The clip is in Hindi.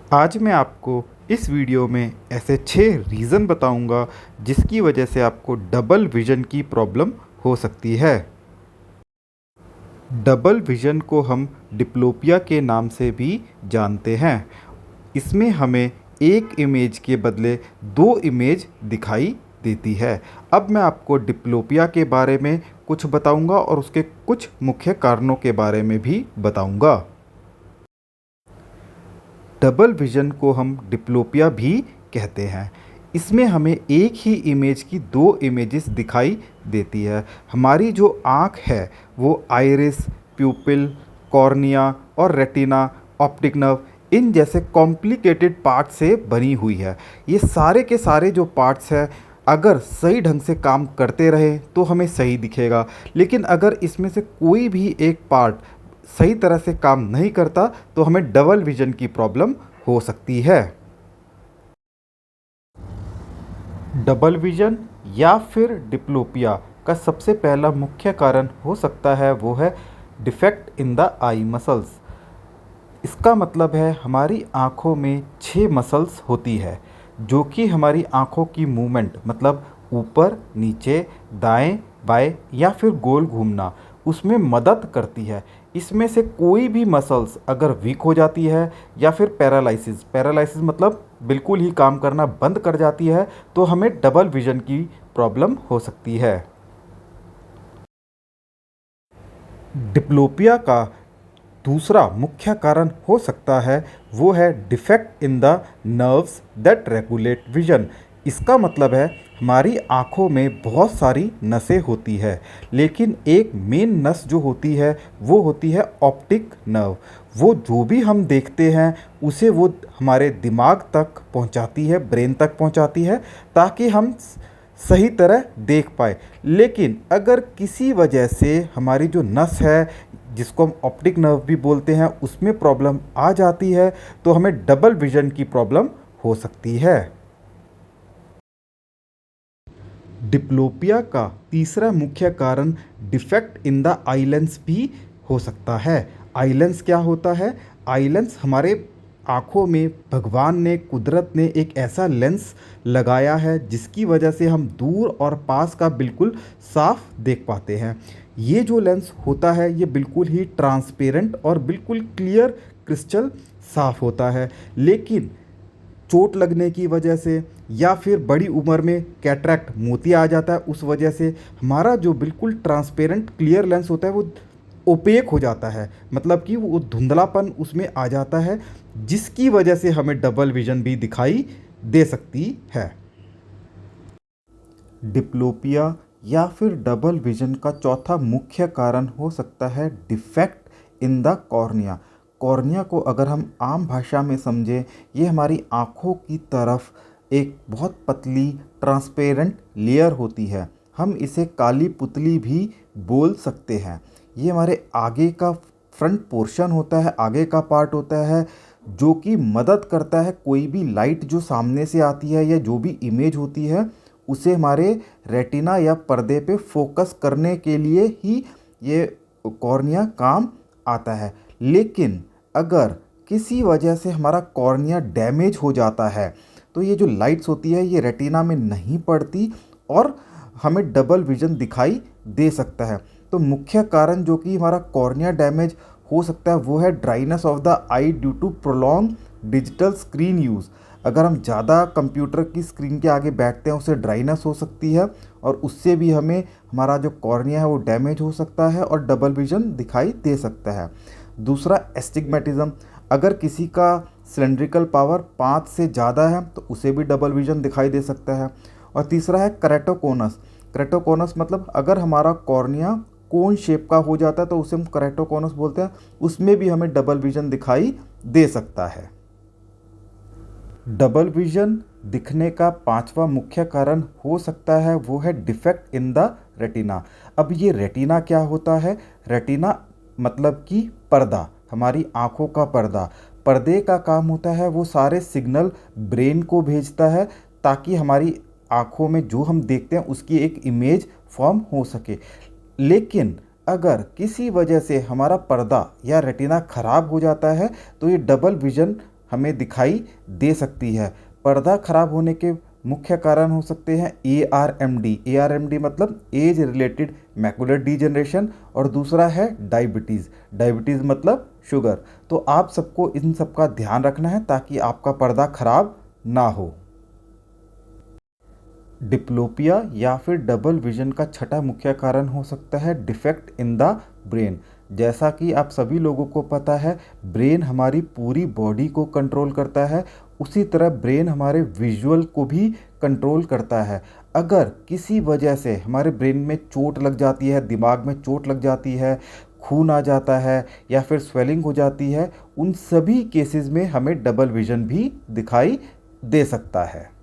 आज मैं आपको इस वीडियो में ऐसे 6 रीज़न बताऊंगा जिसकी वजह से आपको डबल विज़न की प्रॉब्लम हो सकती है। डबल विज़न को हम डिप्लोपिया के नाम से भी जानते हैं। इसमें हमें एक इमेज के बदले 2 इमेज दिखाई देती है। अब मैं आपको डिप्लोपिया के बारे में कुछ बताऊंगा और उसके कुछ मुख्य कारणों के बारे में भी बताऊंगा। डबल विज़न को हम डिप्लोपिया भी कहते हैं। इसमें हमें एक ही इमेज की 2 इमेजेस दिखाई देती है। हमारी जो आँख है वो आइरिस, प्यूपिल, कॉर्निया और रेटिना, ऑप्टिक नर्व इन जैसे कॉम्प्लिकेटेड पार्ट से बनी हुई है। ये सारे के सारे जो पार्ट्स हैं अगर सही ढंग से काम करते रहे तो हमें सही दिखेगा, लेकिन अगर इसमें से कोई भी एक पार्ट सही तरह से काम नहीं करता तो हमें डबल विज़न की प्रॉब्लम हो सकती है। डबल विज़न या फिर डिप्लोपिया का सबसे पहला मुख्य कारण हो सकता है वो है defect in the eye muscles. इसका मतलब है हमारी आँखों में 6 मसल्स होती है जो कि हमारी आँखों की मूवमेंट मतलब ऊपर, नीचे, दाएं, बाएं या फिर गोल घूमना उसमें मदद करती है। इसमें से कोई भी मसल्स अगर वीक हो जाती है या फिर पैरालिसिस मतलब बिल्कुल ही काम करना बंद कर जाती है तो हमें डबल विज़न की प्रॉब्लम हो सकती है। डिप्लोपिया का दूसरा मुख्य कारण हो सकता है वो है defect in the nerves that regulate vision. इसका मतलब है हमारी आँखों में बहुत सारी नसें होती है, लेकिन एक मेन नस जो होती है वो होती है ऑप्टिक नर्व। वो जो भी हम देखते हैं उसे वो हमारे दिमाग तक पहुंचाती है, ब्रेन तक पहुंचाती है ताकि हम सही तरह देख पाए। लेकिन अगर किसी वजह से हमारी जो नस है जिसको हम ऑप्टिक नर्व भी बोलते हैं उसमें प्रॉब्लम आ जाती है तो हमें डबल विज़न की प्रॉब्लम हो सकती है। डिप्लोपिया का तीसरा मुख्य कारण defect in the eye lens भी हो सकता है। आई लेंस क्या होता है? आई लेंस हमारे आँखों में भगवान ने, कुदरत ने एक ऐसा लेंस लगाया है जिसकी वजह से हम दूर और पास का बिल्कुल साफ देख पाते हैं। ये जो लेंस होता है ये बिल्कुल ही ट्रांसपेरेंट और बिल्कुल क्लियर क्रिस्टल साफ होता है, लेकिन चोट लगने की वजह से या फिर बड़ी उम्र में कैटरैक्ट मोतिया आ जाता है उस वजह से हमारा जो बिल्कुल ट्रांसपेरेंट क्लियर लेंस होता है वो ओपेक हो जाता है, मतलब कि वो धुंधलापन उसमें आ जाता है जिसकी वजह से हमें डबल विज़न भी दिखाई दे सकती है। डिप्लोपिया या फिर डबल विज़न का चौथा मुख्य कारण हो सकता है defect in the cornea. Cornea को अगर हम आम भाषा में समझें, ये हमारी आँखों की तरफ एक बहुत पतली ट्रांसपेरेंट लेयर होती है। हम इसे काली पुतली भी बोल सकते हैं। ये हमारे आगे का फ्रंट पोर्शन होता है, आगे का पार्ट होता है जो कि मदद करता है कोई भी लाइट जो सामने से आती है या जो भी इमेज होती है उसे हमारे रेटिना या पर्दे पे फोकस करने के लिए ही ये कॉर्निया काम आता है। लेकिन अगर किसी वजह से हमारा कॉर्निया डैमेज हो जाता है तो ये जो लाइट्स होती है ये रेटिना में नहीं पड़ती और हमें डबल विज़न दिखाई दे सकता है। तो मुख्य कारण जो कि हमारा कॉर्निया डैमेज हो सकता है वो है dryness of the eye due to prolong digital screen use. अगर हम ज़्यादा कंप्यूटर की स्क्रीन के आगे बैठते हैं उससे ड्राइनेस हो सकती है और उससे भी हमें हमारा जो कॉर्निया है वो डैमेज हो सकता है और डबल विज़न दिखाई दे सकता है। दूसरा एस्टिग्मेटिज्म, अगर किसी का सिलेंड्रिकल पावर 5 से ज़्यादा है तो उसे भी डबल विज़न दिखाई दे सकता है। और तीसरा है केराटोकोनस। केराटोकोनस मतलब अगर हमारा कॉर्निया कोन शेप का हो जाता है तो उसे हम केराटोकोनस बोलते हैं, उसमें भी हमें डबल विज़न दिखाई दे सकता है। डबल विज़न दिखने का पांचवा मुख्य कारण हो सकता है वो है डिफेक्ट इन द रेटिना। अब ये रेटिना क्या होता है? रेटिना मतलब कि पर्दा, हमारी आँखों का पर्दा। पर्दे का काम होता है वो सारे सिग्नल ब्रेन को भेजता है ताकि हमारी आँखों में जो हम देखते हैं उसकी एक इमेज फॉर्म हो सके। लेकिन अगर किसी वजह से हमारा पर्दा या रेटिना ख़राब हो जाता है तो ये डबल विज़न हमें दिखाई दे सकती है। पर्दा खराब होने के मुख्य कारण हो सकते हैं ARMD। ARMD मतलब एज रिलेटेड मैकुलर डीजनरेशन, और दूसरा है डायबिटीज़। डायबिटीज़ मतलब शुगर। तो आप सबको इन सब का ध्यान रखना है ताकि आपका पर्दा खराब ना हो। डिप्लोपिया या फिर डबल विजन का छठा मुख्य कारण हो सकता है डिफेक्ट इन द ब्रेन। जैसा कि आप सभी लोगों को पता है, ब्रेन हमारी पूरी बॉडी को कंट्रोल करता है, उसी तरह ब्रेन हमारे विजुअल को भी कंट्रोल करता है। अगर किसी वजह से हमारे ब्रेन में चोट लग जाती है, दिमाग में चोट लग जाती है, खून आ जाता है या फिर स्वेलिंग हो जाती है, उन सभी केसेस में हमें डबल विजन भी दिखाई दे सकता है।